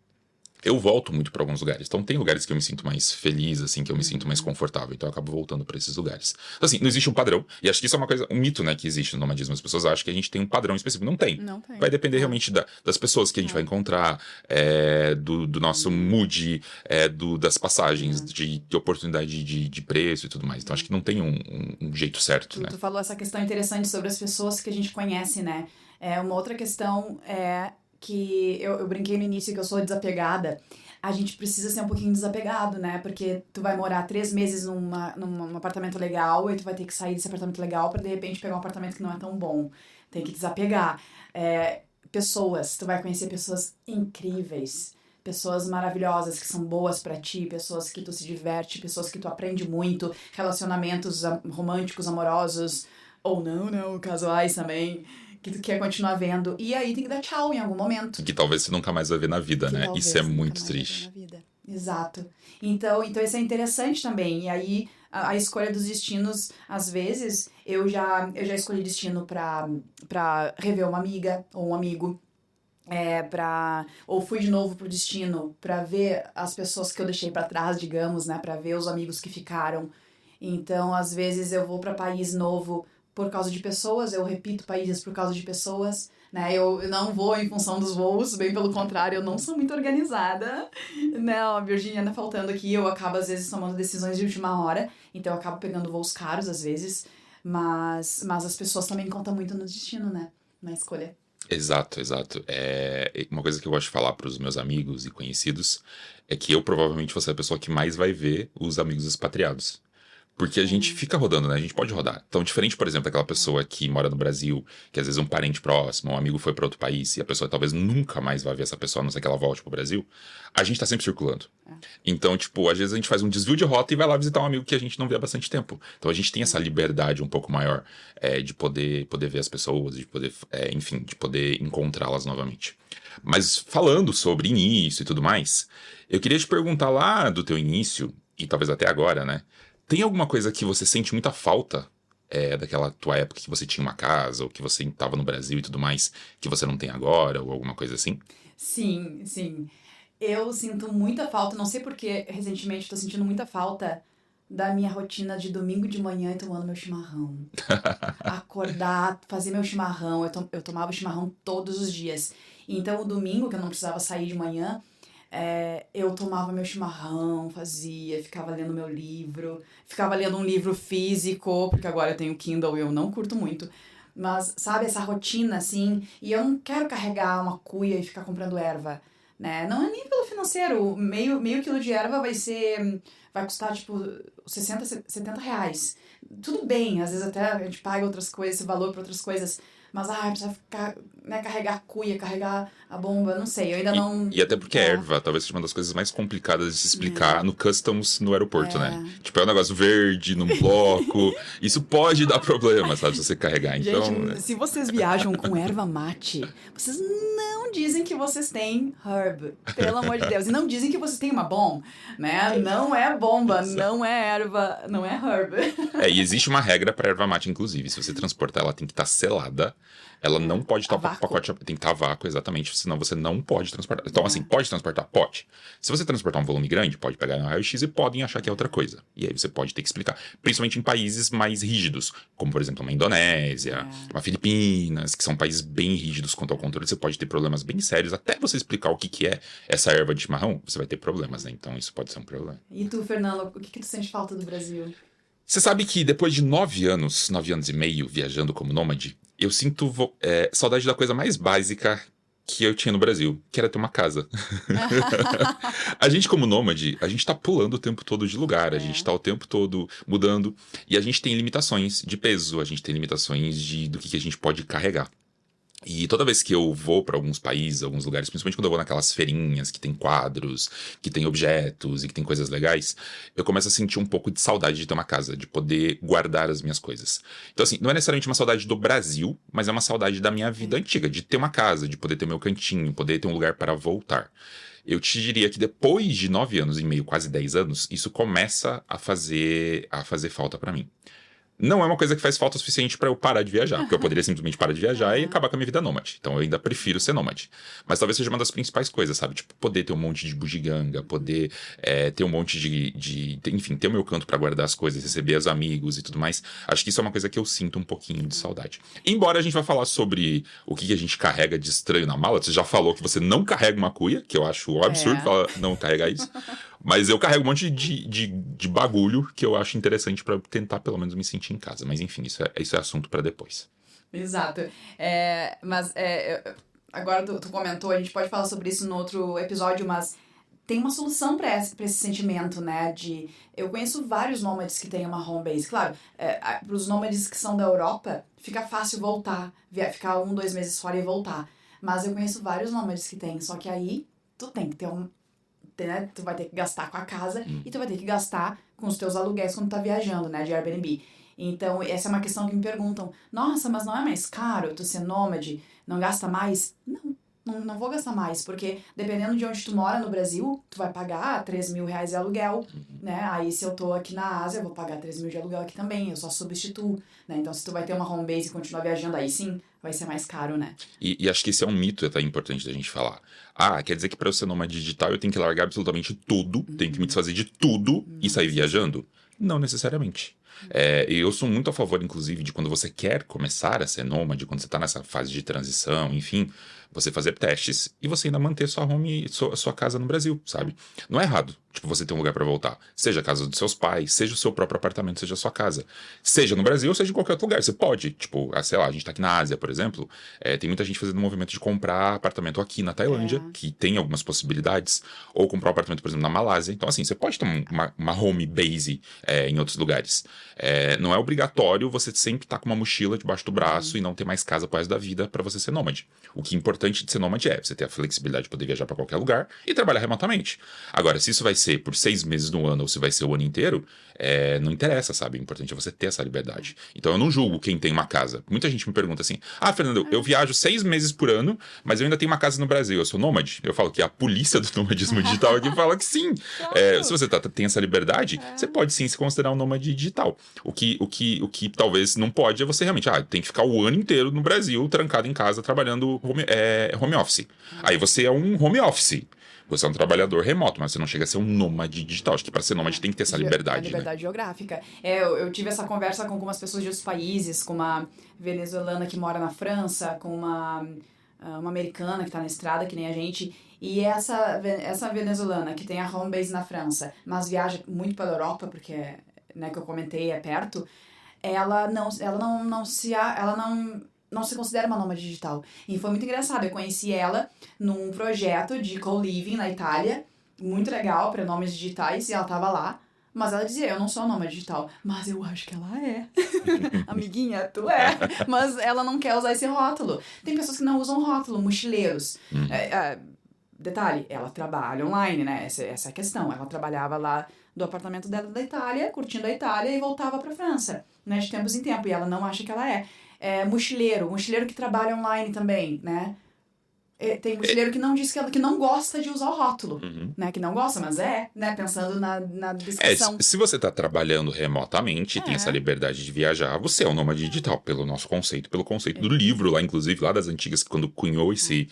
Eu volto muito pra alguns lugares. Então, tem lugares que eu me sinto mais feliz, assim, que eu me sinto mais confortável. Então, eu acabo voltando pra esses lugares. Então, assim, não existe um padrão. E acho que isso é uma coisa, um mito, né, que existe no nomadismo. As pessoas acham que a gente tem um padrão específico. Não tem. Não tem. Vai depender realmente das pessoas que a gente vai encontrar, do nosso mood, das passagens, de oportunidade de preço e tudo mais. Então, acho que não tem um jeito certo, né? Tu falou essa questão interessante sobre as pessoas que a gente conhece, né? Uma outra questão é que eu brinquei no início que eu sou desapegada. A gente precisa ser um pouquinho desapegado, né? Porque tu vai morar 3 meses num apartamento legal e tu vai ter que sair desse apartamento legal pra de repente pegar um apartamento que não é tão bom. Tem que desapegar. Pessoas, tu vai conhecer pessoas incríveis, pessoas maravilhosas que são boas pra ti, pessoas que tu se diverte, pessoas que tu aprende muito, relacionamentos românticos, amorosos, ou não, casuais também, que tu quer continuar vendo. E aí tem que dar tchau em algum momento. Que talvez você nunca mais vai ver na vida, né? Isso é muito triste. Exato. Então isso é interessante também. E aí a escolha dos destinos, às vezes, eu já escolhi destino pra rever uma amiga ou um amigo. Ou fui de novo pro destino pra ver as pessoas que eu deixei pra trás, digamos, né? Pra ver os amigos que ficaram. Então, às vezes, eu vou pra país novo por causa de pessoas, eu repito países por causa de pessoas, né? Eu não vou em função dos voos, bem pelo contrário, eu não sou muito organizada, né? Ó, a Virgínia anda faltando aqui, eu acabo, às vezes, tomando decisões de última hora, então eu acabo pegando voos caros, às vezes, mas as pessoas também contam muito no destino, né? Na escolha. Exato. Uma coisa que eu gosto de falar pros meus amigos e conhecidos é que eu provavelmente vou ser a pessoa que mais vai ver os amigos expatriados. Porque a gente fica rodando, né? A gente pode rodar. Então, diferente, por exemplo, daquela pessoa que mora no Brasil, que às vezes um parente próximo, um amigo foi pra outro país, e a pessoa talvez nunca mais vai ver essa pessoa, a não ser que ela volte pro Brasil, a gente tá sempre circulando. Então, tipo, às vezes a gente faz um desvio de rota e vai lá visitar um amigo que a gente não vê há bastante tempo. Então, a gente tem essa liberdade um pouco maior de poder ver as pessoas, de poder, enfim, de poder encontrá-las novamente. Mas falando sobre início e tudo mais, eu queria te perguntar lá do teu início, e talvez até agora, né? Tem alguma coisa que você sente muita falta daquela tua época que você tinha uma casa, ou que você estava no Brasil e tudo mais, que você não tem agora, ou alguma coisa assim? Sim. Eu sinto muita falta, não sei porque recentemente tô sentindo muita falta da minha rotina de domingo de manhã e tomando meu chimarrão. Acordar, fazer meu chimarrão, eu tomava chimarrão todos os dias. Então o domingo, que eu não precisava sair de manhã, eu tomava meu chimarrão, ficava lendo meu livro, ficava lendo um livro físico, porque agora eu tenho Kindle e eu não curto muito. Mas, sabe, essa rotina, assim, e eu não quero carregar uma cuia e ficar comprando erva, né? Não é nem pelo financeiro, meio quilo de erva vai custar, tipo, 60, 70 reais. Tudo bem, às vezes até a gente paga outras coisas, esse valor para outras coisas, mas, precisa ficar, né, carregar a cuia, carregar a bomba, não sei, eu ainda não... E até porque a erva talvez seja uma das coisas mais complicadas de se explicar no customs no aeroporto, né? Tipo, é um negócio verde, num bloco, isso pode dar problema, sabe, se você carregar, então... Gente, se vocês viajam com erva mate, vocês não dizem que vocês têm herb, pelo amor de Deus, e não dizem que vocês têm uma bomba, né? Não é bomba, não é erva, não é herb. E existe uma regra pra erva mate, inclusive, se você transportar, ela tem que estar selada. Ela não pode estar pacote, tem que estar a vácuo, exatamente, senão você não pode transportar. Então, assim, pode transportar? Pode. Se você transportar um volume grande, pode pegar no raio-x e podem achar que é outra coisa. E aí você pode ter que explicar. Principalmente em países mais rígidos, como, por exemplo, uma Indonésia, uma Filipinas, que são países bem rígidos quanto ao controle. Você pode ter problemas bem sérios. Até você explicar o que é essa erva de chimarrão, você vai ter problemas, né? Então, isso pode ser um problema. E tu, Fernando, o que tu sente falta do Brasil? Você sabe que depois de 9 anos e meio viajando como nômade, eu sinto saudade da coisa mais básica que eu tinha no Brasil, que era ter uma casa. A gente como nômade, a gente tá pulando o tempo todo de lugar, a gente tá o tempo todo mudando, e a gente tem limitações de peso, a gente tem limitações do que a gente pode carregar. E toda vez que eu vou pra alguns países, alguns lugares, principalmente quando eu vou naquelas feirinhas que tem quadros, que tem objetos e que tem coisas legais, eu começo a sentir um pouco de saudade de ter uma casa, de poder guardar as minhas coisas. Então, assim, não é necessariamente uma saudade do Brasil, mas é uma saudade da minha vida antiga, de ter uma casa, de poder ter meu cantinho, poder ter um lugar para voltar. Eu te diria que depois de 9 anos e meio, quase 10 anos, isso começa a fazer falta pra mim. Não é uma coisa que faz falta o suficiente pra eu parar de viajar, porque eu poderia simplesmente parar de viajar e Aham. acabar com a minha vida nômade. Então eu ainda prefiro ser nômade. Mas talvez seja uma das principais coisas, sabe? Tipo, poder ter um monte de bugiganga, poder ter um monte enfim, ter o meu canto pra guardar as coisas, receber os amigos e tudo mais. Acho que isso é uma coisa que eu sinto um pouquinho de saudade. Embora a gente vá falar sobre o que a gente carrega de estranho na mala, você já falou que você não carrega uma cuia, que eu acho um absurdo É. falar não carregar isso. Mas eu carrego um monte de bagulho que eu acho interessante pra tentar pelo menos me sentir em casa. Mas enfim, isso é assunto pra depois. Exato. Mas agora tu comentou, a gente pode falar sobre isso no outro episódio, mas tem uma solução para esse sentimento, né? Eu conheço vários nômades que têm uma home base. Claro, para os nômades que são da Europa, fica fácil voltar, ficar 1, 2 meses fora e voltar. Mas eu conheço vários nômades que têm, só que aí tu tem que ter né? Tu vai ter que gastar com a casa e tu vai ter que gastar com os teus aluguéis quando tá viajando, né? De Airbnb. Então, essa é uma questão que me perguntam. Nossa, mas não é mais caro tu ser nômade? Não gasta mais? Não vou gastar mais, porque dependendo de onde tu mora no Brasil, tu vai pagar 3 mil reais de aluguel, né? Aí se eu tô aqui na Ásia, eu vou pagar 3 mil de aluguel aqui também, eu só substituo, né? Então se tu vai ter uma home base e continuar viajando, aí sim, vai ser mais caro, né? E acho que esse é um mito até importante da gente falar. Ah, quer dizer que pra eu ser nômade digital eu tenho que largar absolutamente tudo, tenho que me desfazer de tudo e sair viajando? Não necessariamente. E eu sou muito a favor, inclusive, de quando você quer começar a ser nômade, quando você tá nessa fase de transição, enfim, você fazer testes e você ainda manter sua casa no Brasil, sabe? Não é errado, tipo, você ter um lugar pra voltar. Seja a casa dos seus pais, seja o seu próprio apartamento, seja a sua casa. Seja no Brasil, seja em qualquer outro lugar. Você pode, tipo, sei lá, a gente tá aqui na Ásia, por exemplo, tem muita gente fazendo o movimento de comprar apartamento aqui na Tailândia, que tem algumas possibilidades, ou comprar um apartamento, por exemplo, na Malásia. Então, assim, você pode ter uma home base em outros lugares. Não é obrigatório você sempre estar com uma mochila debaixo do braço e não ter mais casa pro resto da vida pra você ser nômade. O que é importante de ser nômade é você ter a flexibilidade de poder viajar pra qualquer lugar e trabalhar remotamente. Agora, se isso vai ser por 6 meses no ano ou se vai ser o ano inteiro, não interessa, sabe? O importante é você ter essa liberdade. Então eu não julgo quem tem uma casa. Muita gente me pergunta assim: ah, Fernando, eu viajo 6 meses por ano, mas eu ainda tenho uma casa no Brasil, eu sou nômade? Eu falo que a polícia do nomadismo digital aqui fala que sim. Claro. Se você tem essa liberdade, você pode sim se considerar um nômade digital. O que talvez não pode é você realmente, tem que ficar o ano inteiro no Brasil, trancado em casa, trabalhando home office. Aí você é um home office. Você é um trabalhador remoto, mas você não chega a ser um nômade digital. Acho que para ser nômade tem que ter essa A liberdade, né? liberdade geográfica. Eu tive essa conversa com algumas pessoas de outros países, com uma venezuelana que mora na França, com uma americana que tá na estrada, que nem a gente. E essa venezuelana que tem a home base na França, mas viaja muito pela Europa, porque, né, que eu comentei, é perto, ela não se considera uma nômade digital. E foi muito engraçado. Eu conheci ela num projeto de co-living na Itália, muito legal para nômades digitais, e ela tava lá. Mas ela dizia, eu não sou nômade digital. Mas eu acho que ela é. Amiguinha, tu é. Mas ela não quer usar esse rótulo. Tem pessoas que não usam rótulo, mochileiros. Detalhe, ela trabalha online, né? Essa é a questão. Ela trabalhava lá do apartamento dela da Itália, curtindo a Itália, e voltava pra França, né? De tempos em tempo. E ela não acha que ela é. Mochileiro que trabalha online também, né? Tem mochileiro que não diz que não gosta de usar o rótulo, né? Que não gosta, mas né? Pensando na descrição. Se você tá trabalhando remotamente e tem essa liberdade de viajar, você é um nômade digital, pelo nosso conceito, pelo conceito do livro lá, inclusive, lá das antigas, quando cunhou esse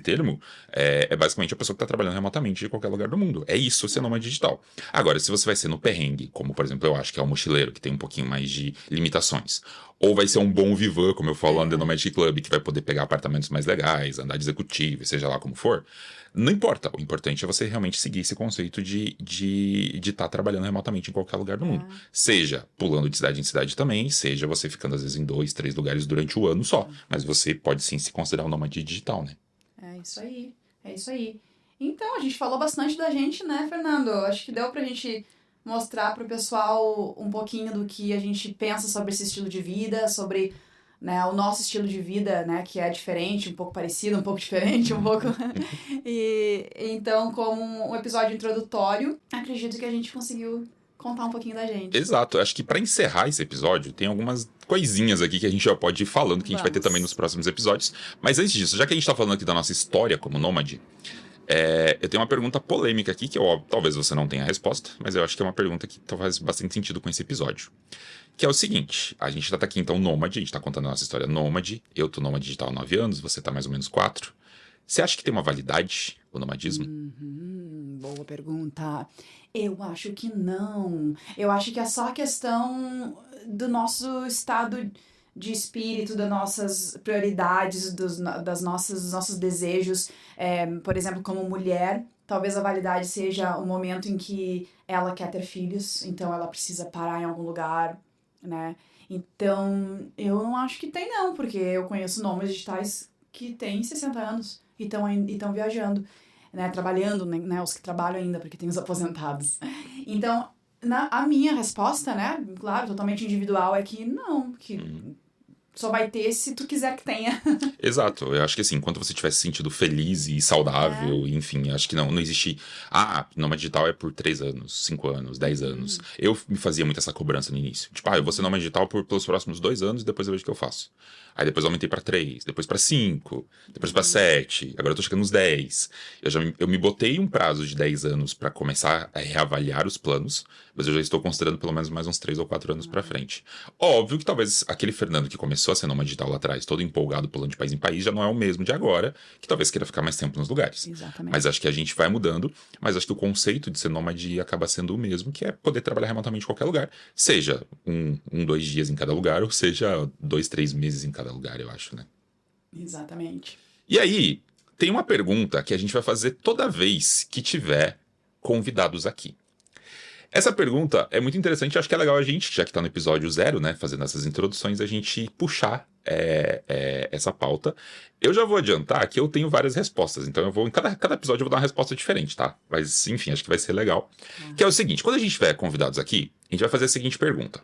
termo, é basicamente a pessoa que tá trabalhando remotamente de qualquer lugar do mundo. É isso, ser nômade digital. Agora, se você vai ser no perrengue, como, por exemplo, eu acho que é o mochileiro, que tem um pouquinho mais de limitações, ou vai ser um bom vivan, como eu falo lá no The Nomadic Club, que vai poder pegar apartamentos mais legais, andar de executivo, seja lá como for. Não importa. O importante é você realmente seguir esse conceito de estar trabalhando remotamente em qualquer lugar do mundo. Seja pulando de cidade em cidade também, seja você ficando às vezes em 2, 3 lugares durante o ano só. Mas você pode sim se considerar um nômade digital, né? É isso aí. Então, a gente falou bastante da gente, né, Fernando? Acho que deu pra gente mostrar pro pessoal um pouquinho do que a gente pensa sobre esse estilo de vida, sobre né, o nosso estilo de vida, né, que é diferente, um pouco parecido, um pouco diferente, um pouco... E então, como um episódio introdutório, acredito que a gente conseguiu contar um pouquinho da gente. Exato, acho que pra encerrar esse episódio, tem algumas coisinhas aqui que a gente já pode ir falando, que a gente vai ter também nos próximos episódios. Mas antes disso, já que a gente tá falando aqui da nossa história como nômade, eu tenho uma pergunta polêmica aqui, que talvez você não tenha a resposta, mas eu acho que é uma pergunta que faz bastante sentido com esse episódio. Que é o seguinte, a gente tá aqui então nômade, a gente tá contando a nossa história nômade, eu tô nômade digital há 9 anos, você tá mais ou menos 4. Você acha que tem uma validade o nomadismo? Boa pergunta. Eu acho que não. Eu acho que é só questão do nosso estado de espírito, das nossas prioridades, dos nossos desejos. Por exemplo, como mulher, talvez a validade seja o momento em que ela quer ter filhos, então ela precisa parar em algum lugar, né? Então, eu não acho que tem não, porque eu conheço nômades digitais que têm 60 anos e estão viajando, né, trabalhando, né, os que trabalham ainda, porque tem os aposentados. Então, a minha resposta, né, claro, totalmente individual, é que não, que só vai ter se tu quiser que tenha. Exato, eu acho que assim, enquanto você estiver se sentindo feliz e saudável, enfim, acho que não existe, nômade digital é por 3 anos, 5 anos, 10 anos. Eu me fazia muito essa cobrança no início, tipo, eu vou ser nômade digital pelos próximos 2 anos e depois eu vejo o que eu faço. Aí depois eu aumentei pra 3, depois pra 5, depois pra 7, agora eu tô chegando nos 10. Eu me botei um prazo de 10 anos pra começar a reavaliar os planos, mas eu já estou considerando pelo menos mais uns 3 ou 4 anos pra frente. Óbvio que talvez aquele Fernando que começou a ser nômade digital lá atrás, todo empolgado pulando de país em país, já não é o mesmo de agora, que talvez queira ficar mais tempo nos lugares. Exatamente. Mas acho que a gente vai mudando, mas acho que o conceito de ser nômade acaba sendo o mesmo, que é poder trabalhar remotamente em qualquer lugar, seja 2 dias em cada lugar, ou seja 2, 3 meses em cada lugar, eu acho, né? Exatamente. E aí, tem uma pergunta que a gente vai fazer toda vez que tiver convidados aqui. Essa pergunta é muito interessante, acho que é legal a gente, já que tá no episódio 0, né, fazendo essas introduções, a gente puxar essa pauta. Eu já vou adiantar que eu tenho várias respostas, então em cada episódio eu vou dar uma resposta diferente, tá? Mas, enfim, acho que vai ser legal. Que é o seguinte, quando a gente tiver convidados aqui, a gente vai fazer a seguinte pergunta.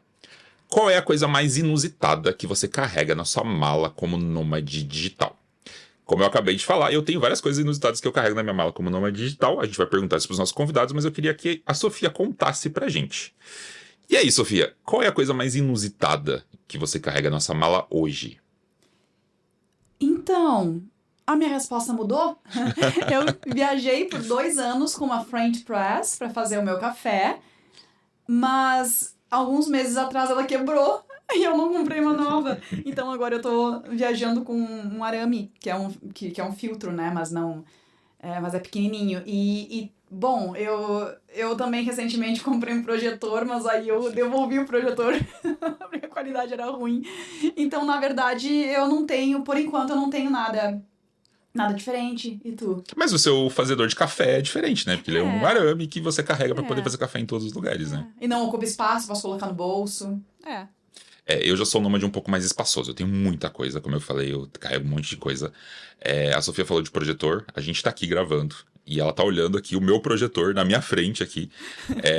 Qual é a coisa mais inusitada que você carrega na sua mala como nômade digital? Como eu acabei de falar, eu tenho várias coisas inusitadas que eu carrego na minha mala como nômade digital. A gente vai perguntar isso pros nossos convidados, mas eu queria que a Sofia contasse pra gente. E aí, Sofia, qual é a coisa mais inusitada que você carrega na sua mala hoje? Então, a minha resposta mudou. Eu viajei por 2 anos com uma French Press para fazer o meu café, mas alguns meses atrás ela quebrou e eu não comprei uma nova. Então agora eu tô viajando com um arame, que é um filtro, né? Mas não... mas é pequenininho. Bom, eu também recentemente comprei um projetor, mas aí eu devolvi o projetor porque a qualidade era ruim. Então, na verdade, eu não tenho, por enquanto, eu não tenho nada diferente. E tu? Mas o seu fazedor de café é diferente, né? Porque ele é um arame que você carrega pra poder fazer café em todos os lugares, né? E não ocupa espaço, posso colocar no bolso. Eu já sou um nômade um pouco mais espaçoso, eu tenho muita coisa, como eu falei, eu carrego um monte de coisa. A Sofia falou de projetor, a gente tá aqui gravando, e ela tá olhando aqui o meu projetor na minha frente aqui.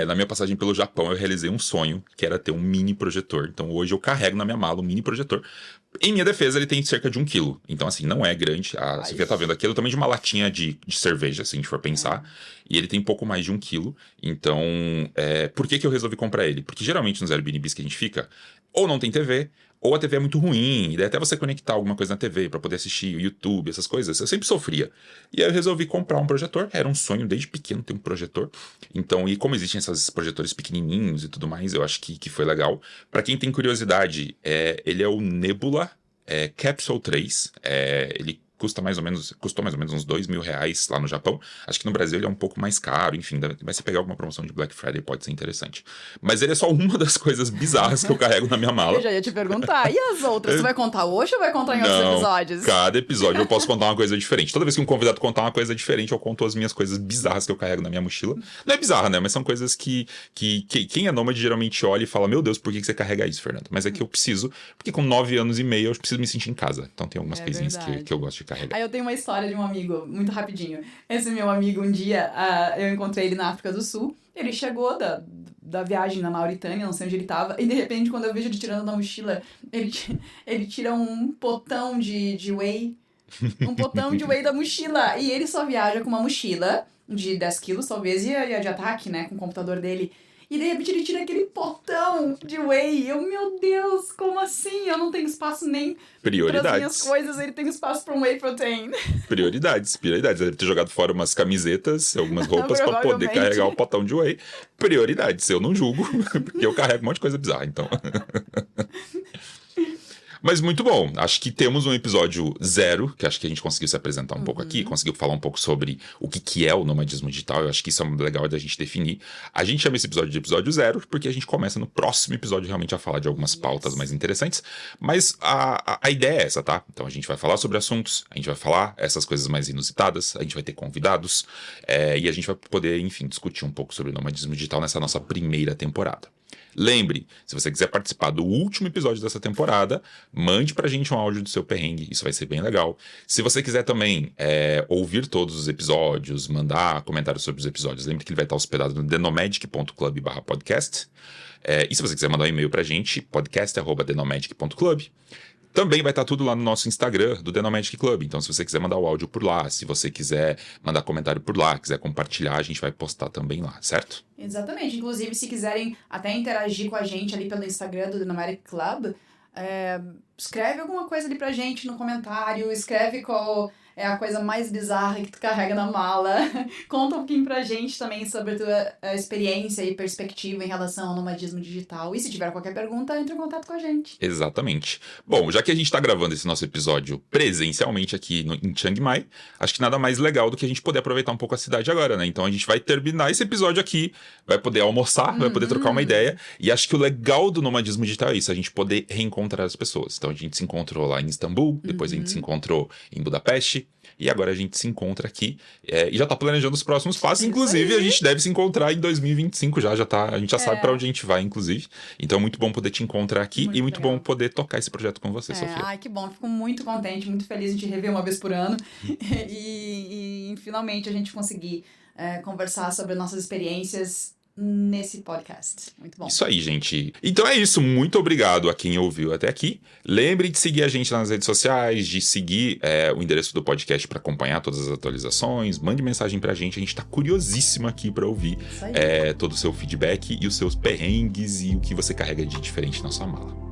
Na minha passagem pelo Japão, eu realizei um sonho, que era ter um mini projetor. Então hoje eu carrego na minha mala um mini projetor. Em minha defesa, ele tem cerca de 1 quilo. Então, assim, não é grande. A Sofia tá vendo aqui, é do tamanho de uma latinha de cerveja, se a gente for pensar. E ele tem pouco mais de 1 quilo. Então, por que eu resolvi comprar ele? Porque geralmente nos Airbnbs que a gente fica, ou não tem TV, ou a TV é muito ruim, e daí até você conectar alguma coisa na TV pra poder assistir o YouTube, essas coisas, eu sempre sofria. E aí eu resolvi comprar um projetor, era um sonho desde pequeno ter um projetor. Então, e como existem esses projetores pequenininhos e tudo mais, eu acho que foi legal. Pra quem tem curiosidade, ele é o Nebula Capsule 3, ele custou mais ou menos uns R$2.000 lá no Japão. Acho que no Brasil ele é um pouco mais caro, enfim, vai se pegar alguma promoção de Black Friday, pode ser interessante. Mas ele é só uma das coisas bizarras que eu carrego na minha mala. Eu já ia te perguntar, e as outras? Você vai contar hoje ou vai contar em outros episódios? Cada episódio eu posso contar uma coisa diferente. Toda vez que um convidado contar uma coisa diferente, eu conto as minhas coisas bizarras que eu carrego na minha mochila. Não é bizarra, né? Mas são coisas que quem é nômade geralmente olha e fala, meu Deus, por que você carrega isso, Fernando? Mas é que eu preciso, porque com 9 anos e meio eu preciso me sentir em casa. Então tem algumas coisinhas que eu gosto de carregar. Aí eu tenho uma história de um amigo, muito rapidinho. Esse meu amigo, um dia, eu encontrei ele na África do Sul. Ele chegou da viagem na Mauritânia, não sei onde ele tava. E de repente, quando eu vejo ele tirando da mochila, ele tira um potão de whey. Um potão de whey da mochila. E ele só viaja com uma mochila de 10 quilos, talvez, e a de ataque, né, com o computador dele. E de repente ele tira aquele potão de whey. Eu, meu Deus, como assim? Eu não tenho espaço nem para as minhas coisas, ele tem espaço para um whey protein. Prioridades. Ele deve ter jogado fora umas camisetas, algumas roupas pra poder carregar o potão de whey. Prioridades. Eu não julgo, porque eu carrego um monte de coisa bizarra, então. Mas muito bom, acho que temos um episódio 0, que acho que a gente conseguiu se apresentar um pouco aqui, conseguiu falar um pouco sobre o que é o nomadismo digital, eu acho que isso é legal da gente definir. A gente chama esse episódio de episódio 0, porque a gente começa no próximo episódio realmente a falar de algumas pautas mais interessantes, mas a ideia é essa, tá? Então a gente vai falar sobre assuntos, a gente vai falar essas coisas mais inusitadas, a gente vai ter convidados, e a gente vai poder, enfim, discutir um pouco sobre o nomadismo digital nessa nossa primeira temporada. Lembre, se você quiser participar do último episódio dessa temporada, mande pra gente um áudio do seu perrengue, isso vai ser bem legal. Se você quiser também ouvir todos os episódios, mandar comentários sobre os episódios, lembre que ele vai estar hospedado no thenomadic.club/podcast. E se você quiser mandar um e-mail pra gente, podcast@thenomadic.club. Também vai estar tudo lá no nosso Instagram do The Nomadic Club. Então, se você quiser mandar o áudio por lá, se você quiser mandar comentário por lá, quiser compartilhar, a gente vai postar também lá, certo? Exatamente. Inclusive, se quiserem até interagir com a gente ali pelo Instagram do The Nomadic Club, escreve alguma coisa ali pra gente no comentário, escreve qual é a coisa mais bizarra que tu carrega na mala. Conta um pouquinho pra gente também sobre a tua experiência e perspectiva em relação ao nomadismo digital. E se tiver qualquer pergunta, entre em contato com a gente. Exatamente. Bom, já que a gente tá gravando esse nosso episódio presencialmente aqui em Chiang Mai, acho que nada mais legal do que a gente poder aproveitar um pouco a cidade agora, né? Então a gente vai terminar esse episódio aqui, vai poder almoçar, vai poder trocar uma ideia. E acho que o legal do nomadismo digital é isso, a gente poder reencontrar as pessoas. Então a gente se encontrou lá em Istambul, depois a gente se encontrou em Budapeste, e agora a gente se encontra aqui e já tá planejando os próximos passos. Inclusive, a gente deve se encontrar em 2025 já tá, a gente já sabe pra onde a gente vai, inclusive. Então é muito bom poder te encontrar aqui e muito bom poder tocar esse projeto com você, Sofia. Ai, que bom. Fico muito contente, muito feliz de te rever uma vez por ano e finalmente a gente conseguir conversar sobre nossas experiências nesse podcast. Muito bom. Isso aí, gente. Então é isso. Muito obrigado a quem ouviu até aqui. Lembre de seguir a gente nas redes sociais, de seguir o endereço do podcast para acompanhar todas as atualizações. Mande mensagem pra gente. A gente tá curiosíssimo aqui para ouvir todo o seu feedback e os seus perrengues e o que você carrega de diferente na sua mala.